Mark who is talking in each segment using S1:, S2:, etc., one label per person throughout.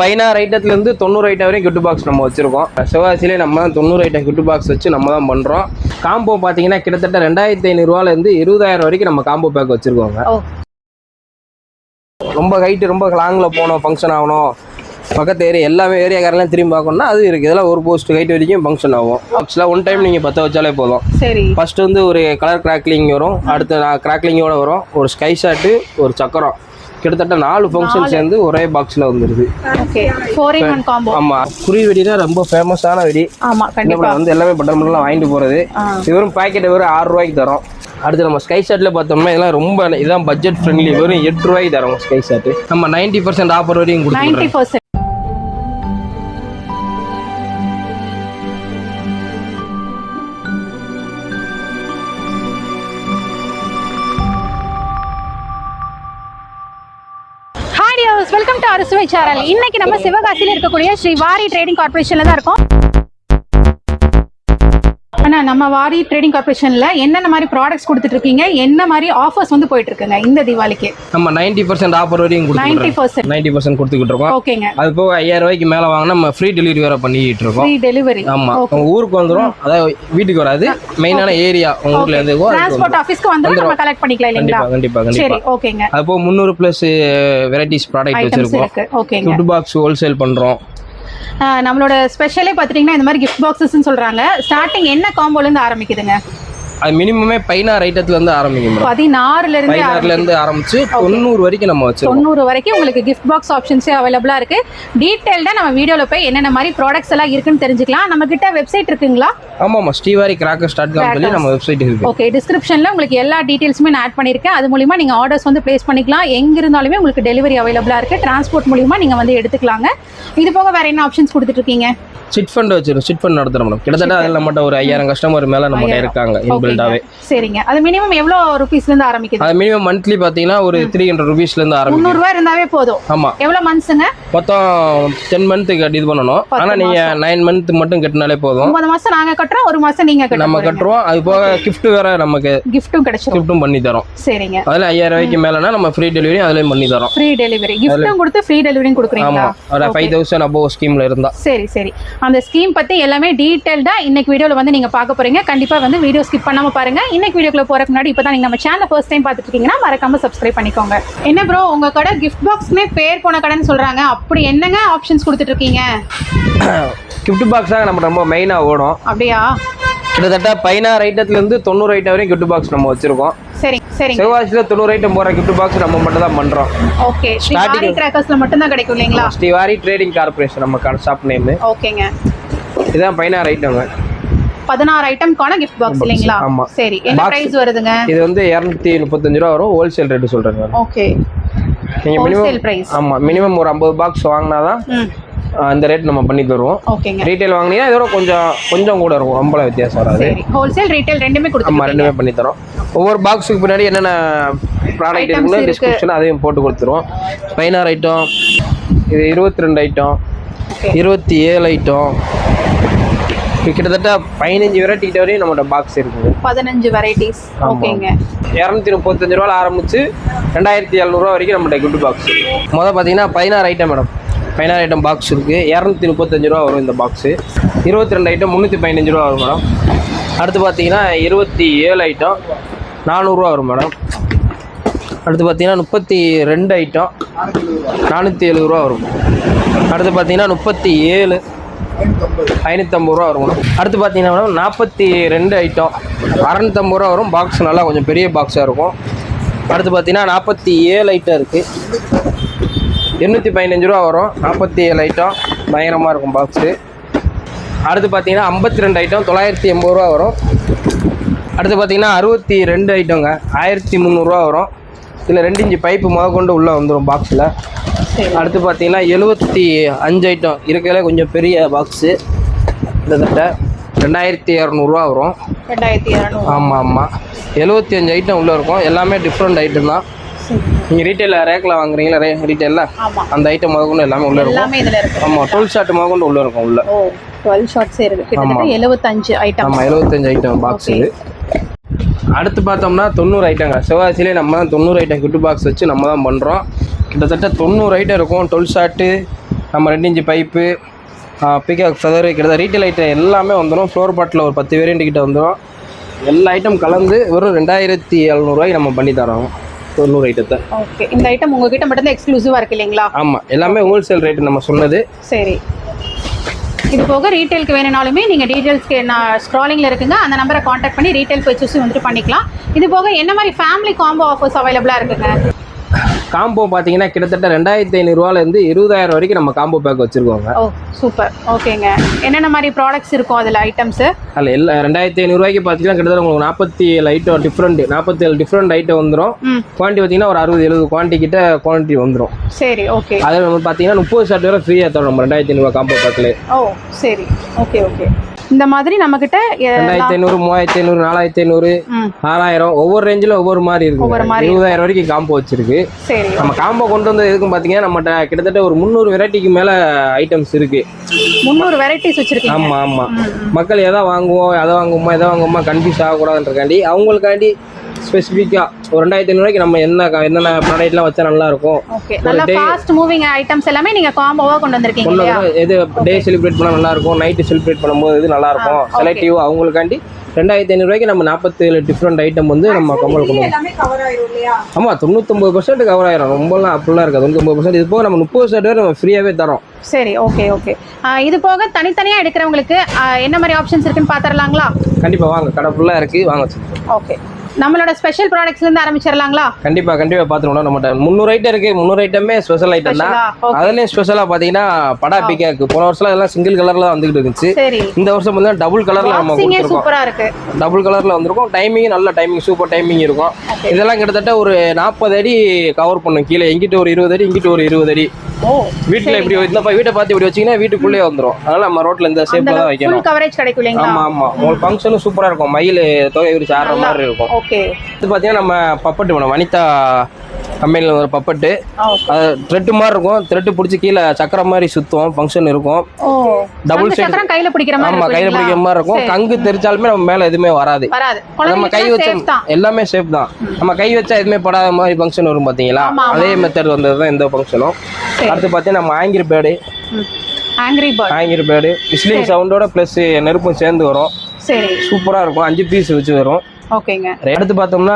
S1: 16 ஐட்டத்துலேருந்து 90 item வரையும் gift box நம்ம வச்சுருக்கோம். சிவகாசியிலே நம்ம தான் 90 ஐட்டம் கிஃப்ட் பாக்ஸ் வச்சு நம்ம தான் பண்ணுறோம். காம்போ பார்த்தீங்கன்னா கிட்டத்தட்ட 2500 20,000 வரைக்கும் நம்ம காம்போ பேக் வச்சுருக்கோங்க. ரொம்ப ஹைட்டு ரொம்ப லாங்கில் போகணும், ஃபங்க்ஷன் ஆகணும், பக்கத்து ஏரியா எல்லாமே ஏரியாக்காரெல்லாம் திரும்பி பார்க்கணும்னா அது இருக்குது. இதெல்லாம் ஒரு போஸ்ட் ஹைட் வரைக்கும் ஃபங்க்ஷன் ஆகும். ஆக்சுவலாக ஒன் டைம் நீங்கள் பற்ற வச்சாலே போதும். சரி, ஃபஸ்ட்டு வந்து ஒரு கலர் கிராக்லிங் வரும், அடுத்து கிராக்லிங்கோட வரும், ஒரு ஸ்கை ஷாட்டு, ஒரு சக்கரம், கிட்டத்தட்ட 4 ஃபங்க்ஷன் சேர்ந்து ஒரே பாக்ஸில் வந்துருது. ஆமாம், குருவி வெடினா ரொம்ப ஃபேமஸான வெடி. வந்து எல்லாமே பட்டர் மட்டெல்லாம் வாங்கிட்டு போகிறது. வெறும் பாக்கெட் வெறும் 6 ரூபாய்க்கு தரோம். அடுத்து நம்ம ஸ்கை ஷாட்டில் பார்த்தோம்னா இதெல்லாம் ரொம்ப இதான் பட்ஜெட் ஃப்ரெண்ட்லி, வெறும் 8 ரூபாய்க்கு தரோம் ஸ்கை ஷாட்டு. நம்ம 90% ஆஃபர் வரையும் கொடுத்துருக்கோம்.
S2: வெல்கம் டு அறுசுவை சேனல். இன்னைக்கு நம்ம சிவகாசியில் இருக்கக்கூடிய ஸ்ரீ வாரி ட்ரேடிங் கார்பரேஷன்ல தான் இருக்கோம். அண்ணா, நம்ம வாரி ட்ரேடிங் கார்பரேஷன்ல என்னென்ன மாதிரி ப்ராடக்ட்ஸ் கொடுத்துட்டு இருக்கீங்க, என்ன மாதிரி ஆஃபர்ஸ் வந்து போயிட்டு இருக்குங்க இந்த தீபாவளிக்கு?
S1: நம்ம 90% ஆஃபர் வரையும் 90% கொடுத்துக்கிட்டு இருக்கோம்.
S2: ஓகேங்க.
S1: அது போக 5000 ரூபாய்க்கு மேல வாங்கினா நம்ம ஃப்ரீ டெலிவரி வேற பண்ணிட்டு இருக்கோம்.
S2: Free delivery. ஆமா,
S1: உங்க ஊருக்கு வந்துரும், அதாவது வீட்டுக்கு வராது. மெயினான ஏரியா உங்க ஊர்ல இருந்து
S2: டிரான்ஸ்போர்ட் ஆபீஸ்க்கு வந்து நம்ம கலெக்ட் பண்ணிக்கலாம் இல்லீங்களா?
S1: கண்டிப்பா.
S2: சரி, ஓகேங்க.
S1: அது போக 300+ வெரைட்டிஸ் ப்ராடக்ட் வச்சிருக்கோம்.
S2: ஓகேங்க.
S1: கிஃப்ட் பாக்ஸ் ஹோல்சேல் பண்றோம்.
S2: நம்மளோட ஸ்பெஷலே பாத்தீங்கன்னா இந்த மாதிரி கிஃப்ட் பாக்ஸஸ்னு சொல்றாங்க. ஸ்டார்டிங் என்ன காம்போல இருந்து ஆரம்பிக்குதுங்க?
S1: அது மினிமமே 16 ஐட்டத்துல இருந்து ஆரம்பிக்கும்.
S2: 16ல
S1: இருந்து ஆரம்பிச்சு 90 வரைக்கும் நம்ம வச்சிருக்கோம்.
S2: 90 வரைக்கும் உங்களுக்கு கிஃப்ட் பாக்ஸ் ஆப்ஷன்ஸே அவைலபிளா இருக்கு. டீடைல்டா நம்ம வீடியோல போய் என்னென்ன மாதிரி ப்ராடக்ட்ஸ் எல்லாம் இருக்குன்னு தெரிஞ்சுக்கலாம். நம்ம கிட்ட வெப்சைட் இருக்குங்களா?
S1: ஆமாமா, ஸ்ரீவாரிகிராக்கர்ஸ்.com சொல்லி நம்ம வெப்சைட் இருக்கு.
S2: ஓகே, டிஸ்கிரிப்ஷன்ல உங்களுக்கு எல்லா டீடைல்ஸுமே நான் ஆட் பண்ணிருக்கேன். அது மூலமா நீங்க ஆர்டர்ஸ் வந்து பிளேஸ் பண்ணிக்கலாம். எங்க இருந்தாலுமே உங்களுக்கு டெலிவரி அவைலபிளா இருக்கு. டிரான்ஸ்போர்ட் மூலமா நீங்க வந்து எடுத்துக்கலாங்க. இது போக வேற என்ன ஆப்ஷன்ஸ் கொடுத்துட்டு இருக்கீங்க?
S1: சிட் ஃபண்ட் வச்சிருக்கோம். சிட் ஃபண்ட் நடத்துறோம் மேடம். கிட்டத்தட்ட அதில் மட்டும் ஒரு 5000 கஸ்டமர் மேல நம்ம இருக்காங்க இன்பில்டாவே.
S2: சரிங்க. அது மினிமம் எவ்வளவு ரூபீஸ்ல இருந்து ஆரம்பிக்குது?
S1: அது மினிமம் மந்த்லி பாத்தீங்கன்னா ஒரு 300 ரூபீஸ்ல இருந்து ஆரம்பிக்கும்.
S2: 300 ரூபாய் இருந்தாவே போதும். ஆமா. எவ்வளவு மந்த்ஸ்ங்க? மொத்தம்
S1: 10 மந்த் கட்டி இது பண்ணனும். ஆனா நீங்க 9 மந்த் மட்டும் கட்டினாலே போதும்.
S2: 9 மாசம் நாங்க கட்டறோம், 1 மாசம் நீங்க கட்டறீங்க.
S1: நம்ம கட்டறோம். அது போக கிஃப்ட் வேற நமக்கு
S2: கிஃப்ட்டும் கிடைச்சிரும்.
S1: கிஃப்ட்டும் பண்ணி தரோம்.
S2: சரிங்க.
S1: அதுல 5000 ரூபாய்க்கு மேலனா நம்ம ஃப்ரீ டெலிவரி அதுலயும் பண்ணி தரோம்.
S2: ஃப்ரீ டெலிவரி கிஃப்ட்டும் கொடுத்து ஃப்ரீ டெலிவரியும் கொடுக்குறீங்களா?
S1: ஆமா, ஒரு 5000 above ஸ்கீம்ல இருந்தா.
S2: சரி. அந்த ஸ்கீம் பத்தி எல்லாமே டீடைல்டா இன்னைக்கு வீடியோல வந்து நீங்க பார்க்க போறீங்க. கண்டிப்பா வந்து வீடியோ ஸ்கிப் பண்ணாம பாருங்க. இன்னைக்கு வீடியோக்குள்ள போறதுக்கு முன்னாடி இப்பதான் நீங்க நம்ம சேனலை ஃபர்ஸ்ட் டைம் பார்த்துட்டு இருக்கீங்கன்னா மறக்காம சப்ஸ்கிரைப் பண்ணிக்கோங்க. என்ன ப்ரோ, உங்க கடை கிஃப்ட் பாக்ஸ்னே பேர் போன கடைன்னு சொல்றாங்க. அப்படி என்னங்க ஆப்ஷன்ஸ் கொடுத்துட்டு இருக்கீங்க?
S1: கிஃப்ட் பாக்ஸ் தான் நம்ம ரொம்ப மெயினா ஓடும்.
S2: அப்படியா?
S1: கிட்டத்தட்ட 16 ஐட்டத்துல இருந்து 90 ஐட்டம் வரையும் கிஃப்ட் பாக்ஸ் நம்ம வச்சிருக்கோம். சரி. சிவகாசியில 90 ஐட்டம் போற கிஃப்ட் பாக்ஸ் நம்ம மட்டும் தான் பண்றோம்.
S2: ஓகே. ஸ்ரீவாரி கிராக்கர்ஸ்ல மட்டும் தான் கிடைக்கும் இல்லீங்களா?
S1: ஸ்ரீவாரி ட்ரேடிங் கார்ப்பரேஷன் நம்ம ஷாப் நேம்.
S2: ஓகேங்க.
S1: இதான் 16 ஐட்டங்க.
S2: 16 ஐட்டம்க்கான கிஃப்ட் பாக்ஸ் இல்லீங்களா? சரி. என்ன பிரைஸ் வருதுங்க? இது
S1: வந்து 235 ரூபாய் வரும். ஹோல்சேல் ரேட் சொல்றேன்.
S2: ஓகே.
S1: நீங்க மினிமம்
S2: பிரைஸ்.
S1: ஆமா, மினிமம் ஒரு 50 பாக்ஸ் வாங்குனாதான் அந்த ரேட் நம்ம பண்ணி தருவோம்.
S2: ஓகேங்க.
S1: ரீட்டைல் வாங்குனீங்கன்னா இதோட கொஞ்சம் கூட இருக்கும். ரொம்ப வித்தியாசம் வராது.
S2: சரி. ஹோல்சேல் ரீட்டைல் ரெண்டுமே கொடுத்துருவோம்.
S1: ஆமா, ரெண்டுமே பண்ணி தரோம். ஒவ்வொரு பாக்ஸுக்கு பின்னாடி என்னென்ன ப்ராடக்ட் இருக்குன்னு டிஸ்கிரிப்ஷன் அதையும் போட்டு கொடுத்துருவோம். 16 ஐட்டம், இது 22 ஐட்டம், 27 ஐட்டம், கிட்டத்தட்ட 15 வெரைட்டி கிட்ட வரையும் நம்மளோட பாக்ஸ் இருக்குது.
S2: 15 வெரைட்டிஸ். ஓகேங்க.
S1: 235 ரூபாய் ஆரம்பிச்சு 2700 ரூபாய் வரைக்கும் நம்மளோட கிஃப்ட் பாக்ஸ். முதல்ல பார்த்தீங்கன்னா 16 ஐட்டம் மேடம். 16 ஐட்டம் பாக்ஸ் இருக்குது. 235 ரூபா வரும் இந்த பாக்ஸு. 22 ஐட்டம் 315 ரூபா வரும் மேடம். அடுத்து பார்த்தீங்கன்னா 27 ஐட்டம் 400 ரூபா வரும் மேடம். அடுத்து பார்த்தீங்கன்னா 32 ஐட்டம் 470 ரூபா வரும். அடுத்து பார்த்தீங்கன்னா 37 550 ரூபா வரும் மேடம். அடுத்து பார்த்தீங்கன்னா மேடம் 42 ஐட்டம் 650 ரூபா வரும். பாக்ஸ் நல்லா கொஞ்சம் பெரிய பாக்ஸாக இருக்கும். அடுத்து பார்த்தீங்கன்னா 47 ஐட்டம் இருக்குது. 215 ரூபா வரும். 47 ஐட்டம் பயங்கரமாக இருக்கும் பாக்ஸு. அடுத்து பார்த்தீங்கன்னா 52 ஐட்டம் 980 ரூபா வரும். அடுத்து பார்த்தீங்கன்னா 62 ஐட்டங்க 1300 ரூபா வரும். இதில் 2 இன்ச்சு பைப்பு கொண்டு உள்ளே வந்துடும் பாக்ஸில். அடுத்து பார்த்தீங்கன்னா 75 ஐட்டம் இருக்கிறதுல கொஞ்சம் பெரிய பாக்ஸு. கிட்டத்தட்ட 2200 ரூபா வரும். 2200. ஆமாம். 75 ஐட்டம் உள்ளே இருக்கும். எல்லாமே டிஃப்ரெண்ட் ஐட்டம் தான். நீங்கள் ரீட்டைலில் ரேக்கில் வாங்குறீங்களா? ரீட்டைலில் அந்த ஐட்டம் கொண்டு எல்லாமே உள்ளே இருக்கும். ஆமாம், 12 ஷாட் கொண்டு உள்ளே இருக்கும். உள்ள
S2: 12 ஷாட்ஸ் இருக்குது. கிட்டத்தட்ட 75 ஐட்டம்.
S1: ஆமாம், 75 ஐட்டம் பாக்ஸ் இது. அடுத்து பார்த்தோம்னா 90 ஐட்டங்க. சிவகாசியிலே நம்ம தான் 90 ஐட்டம் கிஃப்ட் பாக்ஸ் வச்சு நம்ம தான் பண்ணுறோம். கிட்டத்தட்ட 90 ஐட்டம் இருக்கும். 12 ஷாட்டு, நம்ம 2 இன்ச்சு பைப்பு, பிகாக் ஃபெதர், கிட்டத்தட்ட ரீட்டைல் ஐட்டம் எல்லாமே வந்துடும். ஃப்ளோர் பாட்டில் ஒரு 10 வேரியண்ட் கிட்ட வந்துடும். எல்லா ஐட்டம் கலந்து வெறும் 2700 நம்ம பண்ணி தரோம் 90 ஐட்டத்தை.
S2: ஓகே, இந்த ஐட்டம் உங்ககிட்ட மட்டும் தான் எக்ஸ்க்ளூசிவா இருக்கு இல்லைங்களா?
S1: ஆமாம், எல்லாமே ஹோல்சேல் ரேட்டு நம்ம சொன்னது.
S2: சரி, இது போக ரீட்டைலுக்கு வேணும்னாலுமே நீங்கள் டீட்டெயில்ஸ்க்கு நான் ஸ்க்ராலிங்கில் இருக்குங்க, அந்த நம்பரை காண்டாக்ட் பண்ணி ரீட்டைல் பர்ச்சேஸும் வந்துட்டு பண்ணிக்கலாம். இது போக என்ன மாதிரி ஃபேமிலி காம்போ ஆஃபர்ஸ் அவைலபிளாக இருக்குங்க?
S1: காம்போ பார்த்தீங்கன்னா கிட்டத்தட்ட 2500 20,000 வரைக்கும் நம்ம காம்போ பேக் வச்சுருக்கோங்க.
S2: ஓ சூப்பர், ஓகேங்க. என்னென்ன மாதிரி ப்ராடக்ட்ஸ் இருக்கும் அதில் ஐட்டம்ஸு?
S1: அதில் எல்லா 2500 பார்த்தீங்கன்னா கிட்டத்தட்ட உங்களுக்கு 47 ஐட்டம் டிஃப்ரெண்ட் 47 டிஃப்ரெண்ட் ஐட்டம் வந்துடும். குவான்டிட்டி பார்த்தீங்கன்னா ஒரு 60-70 குவான்டிட்டி கிட்ட குவான்டிட்டி வந்துடும்.
S2: சரி, ஓகே.
S1: அதில் நம்ம பார்த்தீங்கன்னா 30 ஷர்ட் வரை ஃப்ரீயாக தரோம் நம்ம 2500 காம்போ பேக்கில்.
S2: ஓ சரி, ஓகே ஓகே. இந்த மாதிரி நம்மக்கிட்ட
S1: 2500, 3500, 4500, 6000 ஒவ்வொரு ரேஞ்சில் ஒவ்வொரு மாதிரி இருக்கு. 20,000 வரைக்கும் காம்போ வச்சிருக்கு.
S2: சரி,
S1: நம்ம காம்போ கொண்டு வந்தது எதுக்கும் பார்த்தீங்கன்னா நம்மகிட்ட கிட்டத்தட்ட ஒரு 300 வெரைட்டிக்கு மேலே ஐட்டம்ஸ் இருக்கு.
S2: 300 வெரைட்டிஸ் வச்சிருக்கீங்க?
S1: ஆமாம் ஆமாம். மக்கள் எதை வாங்குவோம் எதை வாங்குவோமா கன்ஃபியூஸ் ஆகக்கூடாதுன்றக்காண்டி அவங்களுக்காண்டி ஸ்பெசிஃபிக்காக ஒரு 2500 நம்ம என்னென்ன ப்ராடக்ட்லாம் வச்சா நல்லா இருக்கும்.
S2: ஓகே, நல்ல ஃபாஸ்ட் மூவிங் ஐட்டம்ஸ் எல்லாமே நீங்க காம்போவா கொண்டு வந்திருக்கீங்க இல்லையா?
S1: எது டே செலிப்ரேட் பண்ணா நல்லா இருக்கும், நைட் செலிப்ரேட் பண்ணும்போது இது நல்லா இருக்கும், செலக்டிவ் அவங்களுக்காண்டி 2500 நம்ம 47 டிஃப்ரெண்ட் ஐட்டம் வந்து நம்ம கம்பல் கொண்டு வரோம். ஆமா, 99% கவர் ஆயிரும். ரொம்பலாம் அப்படிலாம் இருக்காது, 99%. இது போக நம்ம 30 ஷர்ட் வரை நம்ம ஃப்ரீயாவே தரோம்.
S2: சரி, ஓகே ஓகே. இது போக தனித்தனியா எடுக்கிறவங்களுக்கு என்ன மாதிரி ஆப்ஷன்ஸ் இருக்குன்னு பாத்துறலாங்களா?
S1: கண்டிப்பா வாங்க, கடை ஃபுல்லா இருக்கு, வாங்க.
S2: ஓகே, நம்மளோட ஸ்பெஷல் ப்ராடக்ட்ஸ்ல இருந்து ஆரம்பிச்சிடலாங்களா?
S1: கண்டிப்பா பாத்துறோம். நம்ம 300 ஐட்டம் இருக்கு. 300 ஐட்டமே ஸ்பெஷல் ஐட்டம் தான். அதுலயும் ஸ்பெஷலா பாத்தீங்கன்னா படா பிகாக் போன வருஷம் எல்லாம் சிங்கிள் கலர்ல தான் வந்துகிட்டு இருந்துச்சு. இந்த வருஷம் வந்து டபுள் கலர்ல நம்ம கொடுத்திருக்கோம்.
S2: சூப்பரா இருக்கு.
S1: டபுள் கலர்ல வந்திருக்கும். டைமிங் நல்ல டைமிங், சூப்பர் டைமிங் இருக்கும். இதெல்லாம் கிட்டத்தட்ட ஒரு 40 அடி கவர் பண்ணும். கீழே எங்கிட்ட ஒரு 20 அடி, இங்கிட்ட ஒரு 20 அடி. வீட்டுல இப்படி இந்த வீட்டை பார்த்து இப்படி வச்சீங்கன்னா வீட்டுக்குள்ளே வந்துடும். அதனால நம்ம ரோட்ல இந்த ஷேப்ல தான் வைக்கணும்.
S2: கவரேஜ் கிடைக்கும் இல்லைங்களா?
S1: ஆமா ஆமா. உங்களுக்கு ஃபங்க்ஷனும் சூப்பரா இருக்கும். மயில் தொகை விரிச்சு ஆடுற மாதிரி இருக்கும்.
S2: ஓகே,
S1: இது பார்த்தீங்கன்னா நம்ம பப்பட்டு மேடம் வனிதா கம்பெனியில் ஒரு பப்பட்டு. அது த்ரெட்டு மாதிரி இருக்கும். த்ரெட்டு பிடிச்சி கீழே சக்கரை மாதிரி சுத்தும். ஃபங்க்ஷன் இருக்கும். டபுள் சைடு
S2: கையில பிடிக்கிற மாதிரி.
S1: ஆமா, கையில பிடிக்கிற மாதிரி இருக்கும். கங்கு தெரிச்சாலுமே நம்ம மேல எதுவுமே வராது. நம்ம கை வச்சா எல்லாமே சேஃப் தான். நம்ம கை வச்சா எதுவுமே படாத மாதிரி ஃபங்க்ஷன் வரும் பாத்தீங்களா? அதே மெத்தட் வந்தது தான் இந்த ஃபங்க்ஷனும். அடுத்து பார்த்தீங்கன்னா நம்ம ஆங்கிரி பேர்டு விஸ்லிங் சவுண்டோட ப்ளஸ் நெருப்பும் சேர்ந்து வரும்.
S2: சரி,
S1: சூப்பரா இருக்கும். 5 பீஸ் வச்சு வரும்.
S2: ஓகேங்க.
S1: அடுத்து பார்த்தோம்னா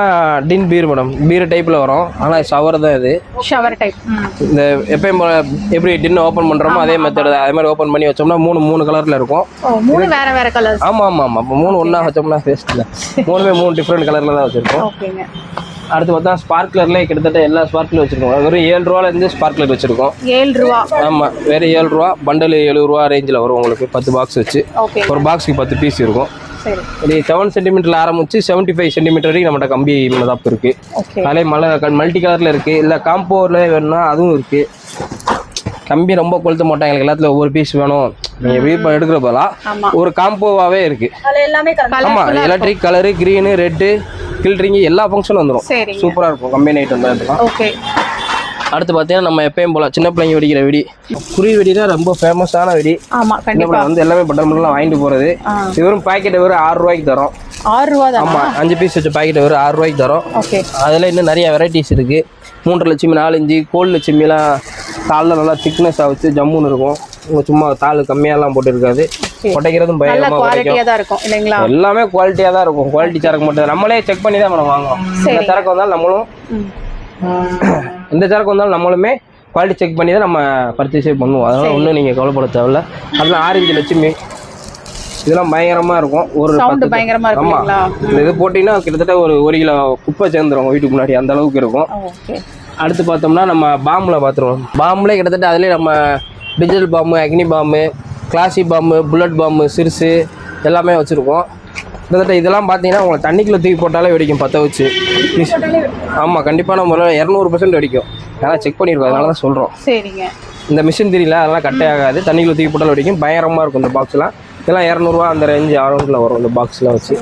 S1: டின் பீர் மேடம். பீர் டைப்ல வரும். ஆனா ஷவர் தான் இது.
S2: Shower type.
S1: இந்த எப்பயும் எப்படி டின் ஓபன் பண்றோமோ அதே மெத்தட். அதே மாதிரி ஓபன் பண்ணி வச்சோம்னா மூணு கலர்ல இருக்கும்.
S2: மூணு வேற கலர்ஸ்.
S1: ஆமா ஆமா ஆமா. அப்ப 3 ஒண்ணா வச்சோம்னா வேஸ்ட் இல்ல. 3 டிஃபரெண்ட் கலர்ல தான் வச்சிருக்கோம்.
S2: ஓகேங்க.
S1: அடுத்து பார்த்தா ஸ்பார்க்லர்லேயே கிட்டத்தட்ட எல்லா ஸ்பார்க்லரும் வச்சிருக்கோம். வெறும் 7 ரூபால இருந்து ஸ்பார்க்லர் வச்சிருக்கோம்.
S2: 7 ரூபா?
S1: ஆமா, வேற 7 ரூபா. பண்டல் 70 ரூபா ரேஞ்சில் வரும் உங்களுக்கு. 10 பாக்ஸ் வச்சு ஒரு பாக்ஸுக்கு 10 பீஸ் இருக்கும். இது 7 சென்டிமீட்டர்ல ஆரம்பிச்சு 75 சென்டிமீட்டர் வரைக்கும் நம்மகிட்ட கம்பி மதாப்பு இருக்கு. அதிலே மல்டி கலர்ல இருக்கு. இல்ல காம்போல வேணும்னா அதுவும் இருக்கு. கம்பி ரொம்ப கொளுத்த மாட்டாங்க. எங்களுக்கு எல்லாத்துல ஒவ்வொரு பீஸ் வேணும் நீங்க வீப்ப எடுக்கிற போதா ஒரு காம்போவாவே இருக்கு. ஆமா, எலக்ட்ரிக் கலரு, கிரீனு, ரெட்டு, கில்ட்ரிங் எல்லா ஃபங்க்ஷனும் வந்துடும். சூப்பரா இருக்கும். கம்பெனி ஐட்டம் தான் இதெல்லாம். அடுத்து பார்த்தீங்கன்னா நம்ம எப்பயும் போல சின்ன பிள்ளைங்க வெடிக்கிற வெடி. குருவி வெடி தான் ரொம்ப ஃபேமஸான வெடி. வந்து எல்லாமே பட்டர்லாம் வாங்கிட்டு போறது. இது வெறும் பாக்கெட் வெறும் 6 ரூபாய்க்கு தரோம்.
S2: 6 ரூபா தான்?
S1: ஆமா, 5 பீஸ் வச்ச பாக்கெட் வெறும் 6 ரூபாய்க்கு தரோம். அதுல இன்னும் நிறைய வெரைட்டிஸ் இருக்கு. 3 லட்சுமி, 4 இன்ச்சு, கோல் லட்சுமிலாம் தாளில் நல்லா திக்னஸாக வச்சு ஜம்முன்னு இருக்கும். சும்மா தாள் கம்மியாலாம் போட்டு இருக்காது. உடைக்கிறதும் பயங்கரமாக
S2: இருக்கும் இல்லைங்களா?
S1: எல்லாமே குவாலிட்டியாக தான் இருக்கும். குவாலிட்டி சரக்கு மட்டும் நம்மளே செக் பண்ணி தான் மேடம் வாங்குவோம். எந்த சரக்கு வந்தாலும் நம்மளுமே குவாலிட்டி செக் பண்ணி தான் நம்ம பர்ச்சேஸே பண்ணுவோம். அதனால ஒன்றும் நீங்கள் கவலைப்பட தேவையில்ல. அதெல்லாம் ஆரஞ்சு லட்சுமி இதெல்லாம் பயங்கரமாக இருக்கும். ஒரு ஆமா, இந்த இது போட்டிங்கன்னா கிட்டத்தட்ட ஒரு கிலோ குப்பை சேர்ந்துரும் வீட்டுக்கு முன்னாடி, அந்த அளவுக்கு இருக்கும். அடுத்து பார்த்தோம்னா நம்ம பாம்பில் பார்த்துருவோம். பாம்புலேயே கிட்டத்தட்ட அதுலேயே நம்ம டிஜிட்டல் பாம்பு, அக்னி பாம்பு, கிளாசி பாம்பு, புல்லட் பாம்பு, சிறுசு எல்லாமே வச்சுருக்கோம். கிட்டத்தட்ட இதெல்லாம் பார்த்தீங்கன்னா உங்களை தண்ணிக்குள்ளே தூக்கி போட்டாலே வெடிக்கும் 10 வச்சு. ஆமாம், கண்டிப்பான முறையில் 200% வெடிக்கும். அதெல்லாம் செக் பண்ணியிருக்கோம், அதனால தான் சொல்கிறோம்.
S2: சரிங்க.
S1: இந்த மிஷின் தெரியல, அதெல்லாம் கட்டே ஆகாது. தண்ணிக்குள்ளே தூக்கி போட்டாலும் வெடிக்கும். பயங்கரமாக இருக்கும் இந்த பாக்ஸ்லாம். இதெல்லாம் 200 ரூபா அந்த ரேஞ்சு அரௌண்டில் வரும் இந்த பாக்ஸ்லாம் வச்சு.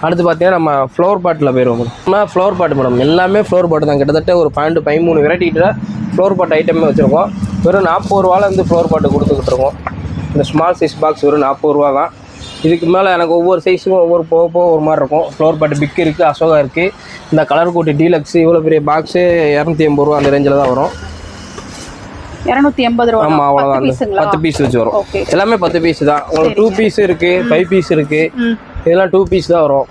S1: அடுத்து பார்த்தீங்கன்னா நம்ம ஃப்ளவர் பாட்டில் போயிடுவோம். ஃப்ளவர் பாட்டு மேடம் எல்லாமே ஃப்ளவர் பாட்டு தான். கிட்டத்தட்ட ஒரு 13 வெரைட்டி கிட்ட ஃப்ளவர் பாட்டு ஐட்டமே வச்சுருக்கோம். வெறும் 40 ரூபாலேருந்து ஃப்ளவர் பாட்டு கொடுத்துக்கிட்டு இருக்கோம். இந்த ஸ்மால் சைஸ் பாக்ஸ் வெறும் 40 ரூபா தான். இதுக்கு மேலே எனக்கு ஒவ்வொரு சைஸுக்கும் ஒவ்வொரு போக ஒரு மாதிரி இருக்கும். ஃப்ளவர் பாட்டு பிக் இருக்குது, அசோகா இருக்குது. இந்த கலர் கோட்டி டீலக்ஸு இவ்வளோ பெரிய பாக்ஸு 280 ரூபா அந்த ரேஞ்சில் தான் வரும்.
S2: 280 ரூபா.
S1: ஆமாம் அவ்வளோதான். 10 பீஸ் வச்சு வரும். எல்லாமே 10 பீஸ் தான். உங்களுக்கு 2 பீஸ் இருக்குது, 5 பீஸ் இருக்குது. இதெல்லாம் 2 பீஸ் தான் வரும்.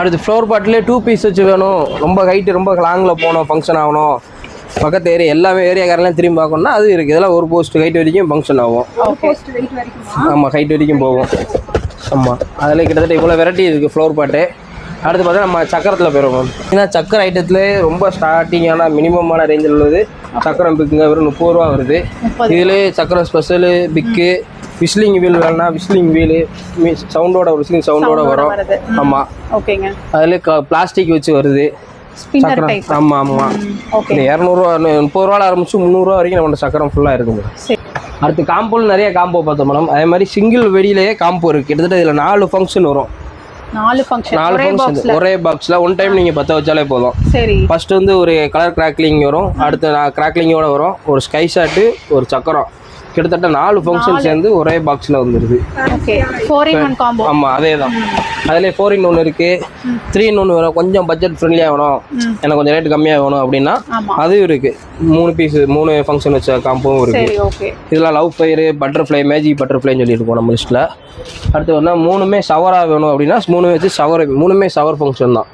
S1: அடுத்து ஃப்ளோர் பாட்டிலே 2 பீஸ் வச்சு வேணும், ரொம்ப ஹைட்டு ரொம்ப லாங்கில் போகணும், ஃபங்க்ஷன் ஆகணும், பக்கத்து ஏரியா எல்லாமே ஏரியாக்காரெல்லாம் திரும்பி பார்க்கணும்னா அது இருக்குது. இதெல்லாம் ஒரு போஸ்ட் ஹைட் வரைக்கும் ஃபங்க்ஷன் ஆகும். ஆமாம் ஹைட் வரைக்கும் போகும். ஆமாம் அதில் கிட்டத்தட்ட இவ்வளோ வெரைட்டி இருக்குது ஃப்ளோர் பாட்டு. அடுத்து பார்த்தா நம்ம சக்கரத்தில் போயிடுவோம். ஏன்னா சக்கர ஐட்டத்தில் ரொம்ப ஸ்டார்டிங்கான மினிமமான ரேஞ்சில் உள்ளது சக்கரம் பிக்குங்க. வெறும் 30 ரூபா வருது. இதில் சக்கரம் ஸ்பெஷலு பிக்கு, விஸ்லிங் வீல் வேணும்னா விஸ்லிங் வீலு சவுண்டோட விஸ்லிங் சவுண்டோட வரும். ஆமாம்
S2: ஓகேங்க.
S1: அதில் பிளாஸ்டிக் வச்சு வருது சக்கரம். ஆமாம் ஆமாம். இந்த 200 ரூபா 30 ரூபாவில் ஆரம்பிச்சு 300 ரூபா வரைக்கும் நம்மளோட சக்கரம் ஃபுல்லாக இருக்குங்க. அடுத்து காம்போவில் நிறைய காம்போ பார்த்தோம் மேடம். அதே மாதிரி சிங்கிள் வெடியிலேயே காம்போ இருக்குது. கிட்டத்தட்ட இதில் 4 ஃபங்க்ஷன் வரும். 4 ஃபங்க்ஷன் ஒரே பாக்ஸில் ஒன் டைம் நீங்கள் பற்ற வச்சாலே போதும். ஃபர்ஸ்ட் வந்து ஒரு கலர் கிராக்லிங் வரும். அடுத்து கிராக்லிங்கோட வரும் ஒரு ஸ்கை ஷாட்டு, ஒரு சக்கரம். கிட்டத்தட்ட 4 ஃபங்க்ஷன் சேர்ந்து ஒரே பாக்ஸில் வந்துடுது. ஆமாம் அதே தான். அதிலே 4-in-1 இருக்குது, 3-in-1 வரும். கொஞ்சம் பட்ஜெட் ஃப்ரெண்ட்லியாக வேணும், எனக்கு கொஞ்சம் ரேட்டு கம்மியாக வேணும் அப்படின்னா அதுவும் இருக்குது. 3 பீஸு 3 ஃபங்க்ஷன் வச்ச காம்போவும் இருக்குது. இதெல்லாம் லவ் ஃபயரு, பட்டர்ஃப்ளை, மேஜிக் பட்டர்ஃப்ளைன்னு சொல்லியிருக்கோம் நம்ம லிஸ்ட்டில். அடுத்து வந்தால் 3மே ஷவராக வேணும் அப்படின்னா 3 வச்சு ஷவர், 3மே ஷவர் ஃபங்க்ஷன் தான்.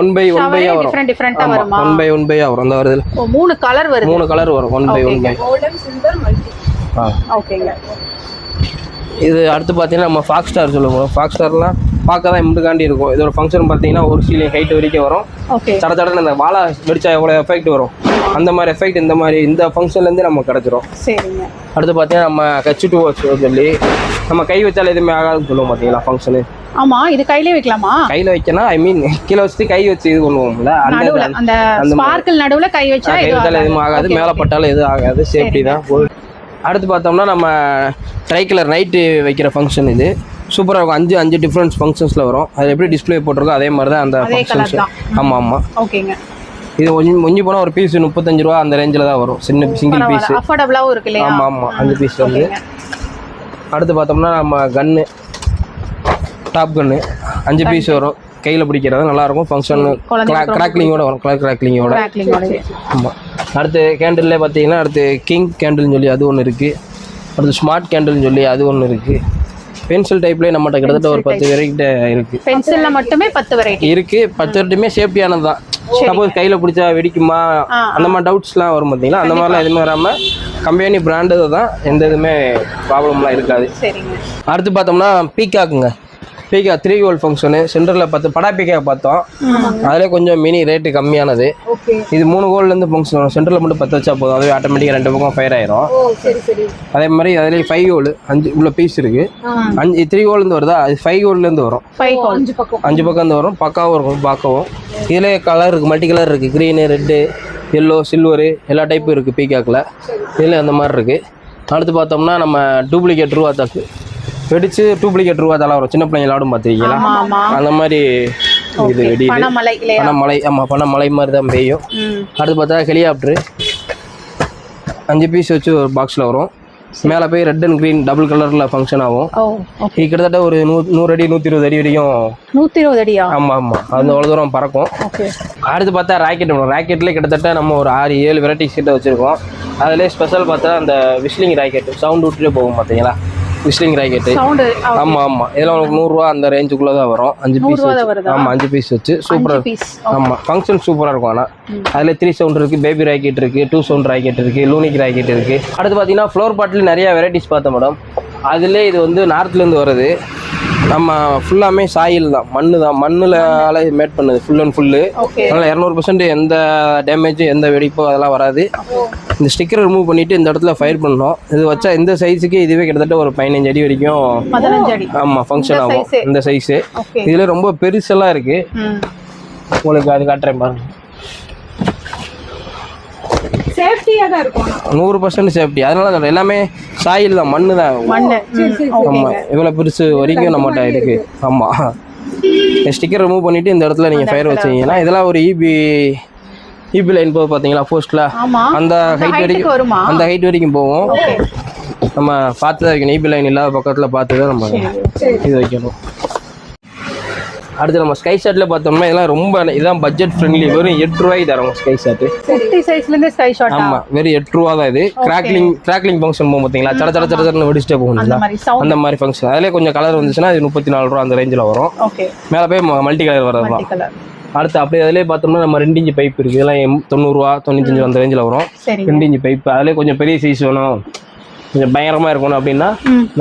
S1: 1/1 வரும். 1/1 வரும். அந்த வருது
S2: 3 கலர் வரும்.
S1: 3 கலர் வரும். 1/1.
S2: ஓகேங்க.
S1: இது அடுத்து பார்த்தீங்கன்னா நம்ம ஃபாக்ஸ் ஸ்டார் சொல்லுவோம். ஃபாக்ஸ் ஸ்டார்லாம் பார்க்க தான் இம்புக்காண்டி இருக்கும். இதோட ஃபங்க்ஷன் பார்த்தீங்கன்னா ஒரு சீலிங் ஹைட் வரைக்கும் வரும். சட சடன்னு அந்த வாழை வெடிச்சா எவ்வளோ எஃபெக்ட் வரும் அந்த மாதிரி எஃபெக்ட் இந்த ஃபங்க்ஷன்லேருந்து நமக்கு கிடச்சிரும்.
S2: சரிங்க.
S1: அடுத்து பார்த்தீங்கன்னா நம்ம H2O சொல்லி நம்ம கை வச்சாலும் எதுவுமே ஆகாதுன்னு சொல்லுவோம் பார்த்தீங்களா ஃபங்க்ஷனு.
S2: ஆமா இது கையிலே வைக்கலாமா?
S1: கையில வைக்கணும். ஐ மீன் கீழே வச்சுட்டு கை வச்சு இது பண்ணுவோம்ல,
S2: அந்த ஸ்பார்க்கிள் நடுவுல கை வச்சா
S1: எதுவும் ஆகாது, மேலே பட்டாலும் எதுவும் ஆகாது, சேஃப்டி தான். அடுத்து பார்த்தோம்னா நம்ம ட்ரைகலர் நைட்டு வைக்கிற ஃபங்க்ஷன். இது சூப்பராக இருக்கும். 5 டிஃப்ரெண்ட் ஃபங்க்ஷன்ஸில் வரும். அது எப்படி டிஸ்பிளே போட்டிருக்கோ அதே மாதிரி தான் அந்த ஃபங்க்ஷன்ஸ். ஆமாம் ஆமாம்.
S2: ஓகேங்க.
S1: இது கொஞ்சம் போனால் ஒரு பீஸ் 35 ரூபா அந்த ரேஞ்சில் தான் வரும். சிங்கிள் பீஸ்
S2: அஃபோர்டபுளாகவும் இருக்கு இல்லையா?
S1: ஆமாம் ஆமாம். 5 பீஸ் வந்து. அடுத்து பார்த்தோம்னா நம்ம கன்னு, டாப் கன்னு 5 பீஸ் வரும். கையில் பிடிக்கிறது நல்லாயிருக்கும். ஃபங்க்ஷன் கிராக்லிங்கோட வரும். கலர் கிராக்லிங்கோட. ஆமாம். அடுத்து கேண்டில்லே பார்த்தீங்கன்னா அடுத்து கிங் கேண்டில்னு சொல்லி அது ஒன்று இருக்குது. அடுத்து ஸ்மார்ட் கேண்டில்னு சொல்லி அது ஒன்று இருக்குது. பென்சில் டைப்லேயே நம்மகிட்ட கிட்டத்தட்ட ஒரு 10 வெரைட்டி இருக்குது.
S2: பென்சிலில் மட்டுமே 10 வெரைட்டி இருக்குது.
S1: 10 வெரைட்டியுமே சேஃப்டியானது தான். சப்போஸ் கையில் பிடிச்சா வெடிக்குமா அந்த மாதிரி டவுட்ஸ்லாம் வரும் பார்த்தீங்களா, அந்த மாதிரிலாம் எதுவுமே வராமல் கம்பெனி பிராண்டு தான், எந்த இதுவுமே ப்ராப்ளம்லாம் இருக்காது. அடுத்து பார்த்தோம்னா பீகாக்குங்க. பீகா 3 வோல்ட் ஃபங்க்ஷனு சென்டரில் 10 படா பீகா பார்த்தோம். அதிலே கொஞ்சம் மினி ரேட்டு கம்மியானது. இது 3 வோல்ட்லேருந்து ஃபங்க்ஷன் வரும். சென்டரில் மட்டும் 10 வச்சா போதும், அதுவே ஆட்டோமேட்டிக்காக 2 பக்கம் ஃபயர் ஆயிரும். அதே மாதிரி அதிலே 5 வோல்ட் 5 உள்ள பீஸ் இருக்குது. 3 வோல்ட்லேருந்து வருதா, அது 5 வோல்ட்லேருந்து வரும். 5 பக்கம் இருந்து வரும். பக்காவும் இருக்கும் பார்க்கவும். இதிலே கலர் இருக்குது, மல்டி கலர் இருக்குது. க்ரீனு, ரெட்டு, எல்லோ, சில்வரு எல்லா டைப்பும் இருக்குது பீகாக்கில். இதில் அந்த மாதிரி இருக்குது. அடுத்து பார்த்தோம்னா நம்ம டூப்ளிகேட் ரூபா தாக்கு வெடிச்சு டூப்ளிகேட் ரூபா தலை வரும். சின்ன பிள்ளைங்க விளாடும் பார்த்துருக்கீங்களா, அந்த மாதிரி இது வெடி. பனமலை. ஆமாம் பனமலை மாதிரி தான் பெய்யும். அடுத்து பார்த்தா ஹெலிகாப்டரு 5 பீஸ் வச்சு ஒரு பாக்ஸில் வரும். மேலே போய் ரெட் அண்ட் க்ரீன் டபுள் கலரில் ஃபங்க்ஷன் ஆகும். இது கிட்டத்தட்ட ஒரு 100 அடி 120 அடி வரைக்கும். 120 அடியா? ஆமாம் ஆமாம். அது அவ்வளோ தூரம் பறக்கும். அடுத்து பார்த்தா ராக்கெட் வரும். ராக்கெட்லேயே கிட்டத்தட்ட நம்ம ஒரு 6-7 வெரைட்டிஸ் கிட்ட வச்சுருக்கோம். அதிலே ஸ்பெஷல் பார்த்தா அந்த விஸ்லிங் ராக்கெட் சவுண்ட் விட்டுட்டே போகும் பார்த்தீங்களா, விஸ்லிங் ராக்கெட்டு. ஆமாம் ஆமாம். இதெல்லாம் உங்களுக்கு 100 ரூபா அந்த ரேஞ்சுக்குள்ளே தான் வரும். 5 பீஸ். ஆமாம் 5 பீஸ் வச்சு சூப்பராக. ஆமாம் ஃபங்க்ஷன் சூப்பராக இருக்கும். ஆனால் அதில் 3 சவுண்ட் இருக்குது, பேபி ராக்கெட் இருக்குது, 2 சவுண்ட் ராக்கெட் இருக்குது, லூனிக் ராக்கெட் இருக்குது. அடுத்து பார்த்தீங்கன்னா ஃப்ளோர் பாட்டில் நிறையா வெரைட்டிஸ் பார்த்தோம் மேடம். அதிலே இது வந்து நார்த்லேருந்து வருது. நம்ம ஃபுல்லாமே சாயில் தான், மண்ணு தான், மண்ணில் மேட் பண்ணுது ஃபுல் அண்ட் ஃபுல்லு. அதனால் 200% எந்த டேமேஜும் எந்த வெடிப்போ அதெல்லாம் வராது. இந்த ஸ்டிக்கரை ரிமூவ் பண்ணிவிட்டு இந்த இடத்துல ஃபயர் பண்ணோம். இது வச்சா இந்த சைஸுக்கு இதுவே கிட்டத்தட்ட ஒரு 15 அடி வரைக்கும். ஆமாம் ஃபங்க்ஷன் ஆகும் இந்த சைஸு. இதில் ரொம்ப பெருசெல்லாம் இருக்குது. உங்களுக்கு அது காட்டுறேன் பாருங்க. 100% சேஃப்டி. அதனால எல்லாமே சாயில் தான், மண்ணு தான். ஆமாம் இவ்வளோ பெருசு வரைக்கும் நம்மகிட்ட இருக்கு. ஆமாம் ஸ்டிக்கர் ரிமூவ் பண்ணிவிட்டு இந்த இடத்துல நீங்கள் ஃபயர் வச்சிங்கன்னா இதெல்லாம் ஒரு இபி லைன் போகுது பார்த்தீங்களா போஸ்ட்டில், அந்த ஹைட் வரைக்கும் போவோம். நம்ம பார்த்து தான் வைக்கணும். இபி லைன் இல்லாத பக்கத்தில் பார்த்து தான் நம்ம இது வைக்கணும். அடுத்து நம்ம ஸ்கை ஷாட்டில் பார்த்தோம்னா இதெல்லாம் ரொம்ப இதான் பட்ஜெட் ஃப்ரெண்ட்லி, வெறும் 8 ரூபாய்க்கு தரோம் ஸ்கை ஷாட்டு.
S2: குட்டி சைஸ்ல இருந்து ஸ்கை ஷாட்.
S1: ஆமாம், வெறும் 8 ரூபா தான் இது. கிராக்லிங் ஃபங்க்ஷன் போகும் பார்த்தீங்களா, சடன்னு வெடிச்சிட்டே போகுங்களா, அந்த மாதிரி ஃபங்க்ஷன். அதிலே கொஞ்சம் கலர் வந்துச்சுன்னா இது 34 ரூபா அந்த ரேஞ்சில் வரும்.
S2: ஓகே,
S1: மேலே போய் மல்டி கலர் வரது தான். அடுத்து அப்படியே அதிலே பார்த்தோம்னா நம்ம 2 இன்ச்சு பைப் இருக்குது. இதெல்லாம் 90 ரூபா 95 அந்த ரேஞ்சில் வரும். 2 இன்ச்சு பைப். அதிலே கொஞ்சம் பெரிய சைஸ் வேணும், கொஞ்சம் பயங்கரமாக இருக்கணும் அப்படின்னா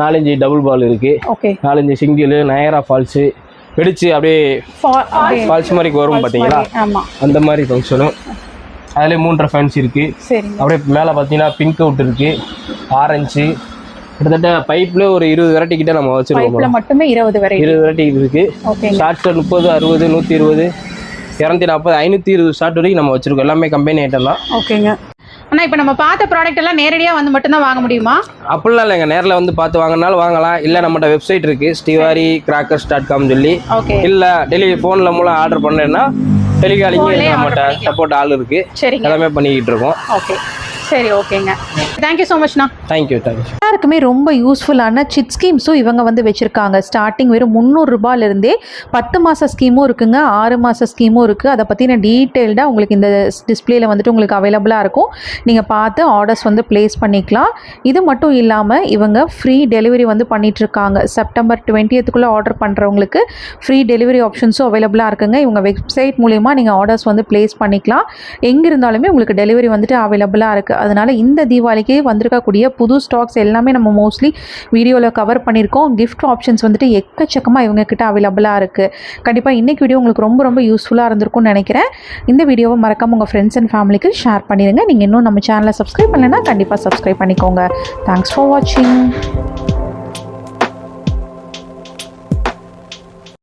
S1: 4 இன்ச்சு டபுள் பால் இருக்குது. 4 இன்ச்சு சிங்கிள் நயரா ஃபால்ஸு வெடிச்சு அப்படியே ஃபால்ஸ் மாதிரி வரும் பார்த்தீங்களா, அந்த மாதிரி ஃபங்க்ஷனும். அதிலே 3.5 ஃபேன்ஸ் இருக்குது. அப்படியே மேலே பார்த்தீங்கன்னா பிங்க் அவுட் இருக்குது, ஆரஞ்சு. கிட்டத்தட்ட பைப்ல ஒரு 20 வெரைட்டி கிட்ட நம்ம வச்சிருக்கோம்.
S2: மட்டுமே 20
S1: வெரைட்டி இருக்கு. ஷார்ட் 30, 60, 120, 240, 520 ஷார்ட் வரைக்கும் நம்ம வச்சிருக்கோம். எல்லாமே கம்பெனி ஐட்டம் தான்.
S2: ஓகேங்க. ஆனால் இப்போ நம்ம பார்த்த ப்ராடக்ட் எல்லாம் நேரடியாக வந்து மட்டும்தான் வாங்க முடியுமா?
S1: அப்படிலாம் இல்லைங்க, நேரில் வந்து பார்த்து வாங்கினாலும் வாங்கலாம். இல்லை நம்மகிட்ட வெப்சைட் இருக்குது stiwari.crackers.com சொல்லி. இல்லை ஃபோனில் மூலம் ஆர்டர் பண்ணேன்னா டெலிகாலிங் நம்மகிட்ட சப்போர்ட் ஆள் இருக்குது, எல்லாமே பண்ணிக்கிட்டு இருக்கோம்.
S2: ஓகே, சரி, ஓகேங்க. தேங்க்யூ ஸோ மச்ண்ணா.
S1: தேங்க்யூ.
S3: எல்லாருக்குமே ரொம்ப யூஸ்ஃபுல்லான சிட் ஸ்கீம்ஸும் இவங்க வந்து வச்சுருக்காங்க. ஸ்டார்டிங் வெறும் 300 ரூபாயிலிருந்தே 10 மாத ஸ்கீமும் இருக்குங்க, 6 மாத ஸ்கீமும் இருக்குது. அதை பற்றின டீட்டெயில்டாக உங்களுக்கு இந்த டிஸ்பிளேயில் வந்துட்டு உங்களுக்கு அவைலபிளாக இருக்கும். நீங்கள் பார்த்து ஆர்டர்ஸ் வந்து ப்ளேஸ் பண்ணிக்கலாம். இது மட்டும் இல்லாமல் இவங்க ஃப்ரீ டெலிவரி வந்து பண்ணிகிட்ருக்காங்க. செப்டம்பர் 20க்குள்ளே ஆர்டர் பண்ணுறவங்களுக்கு ஃப்ரீ டெலிவரி ஆப்ஷன்ஸும் அவைலபிளாக இருக்குங்க. இவங்க வெப்சைட் மூலமா நீங்கள் ஆர்டர்ஸ் வந்து ப்ளேஸ் பண்ணிக்கலாம். எங்கே இருந்தாலுமே உங்களுக்கு டெலிவரி வந்துட்டு அவைலபிளாக இருக்குது. அதனால் இந்த தீபாவளிக்கு வந்திருக்கக்கூடிய புது ஸ்டாக்ஸ் எல்லாமே நம்ம மோஸ்ட்லி வீடியோவில் கவர் பண்ணியிருக்கோம். கிஃப்ட் ஆப்ஷன்ஸ் வந்துட்டு எக்கச்சக்கமாக இவங்கக்கிட்ட அவைலபிளாக இருக்குது. கண்டிப்பாக இன்றைக்கி வீடியோ உங்களுக்கு ரொம்ப ரொம்ப யூஸ்ஃபுல்லாக இருந்திருக்கும்னு நினைக்கிறேன். இந்த வீடியோவை மறக்காமல் உங்கள் ஃப்ரெண்ட்ஸ் அண்ட் ஃபேமிலிக்கு ஷேர் பண்ணிடுங்க. நீங்கள் இன்னும் நம்ம சேனலை சப்ஸ்கிரைப் பண்ணலைன்னா கண்டிப்பாக சப்ஸ்கிரைப் பண்ணிக்கோங்க. தேங்க்ஸ் ஃபார் வாட்சிங்.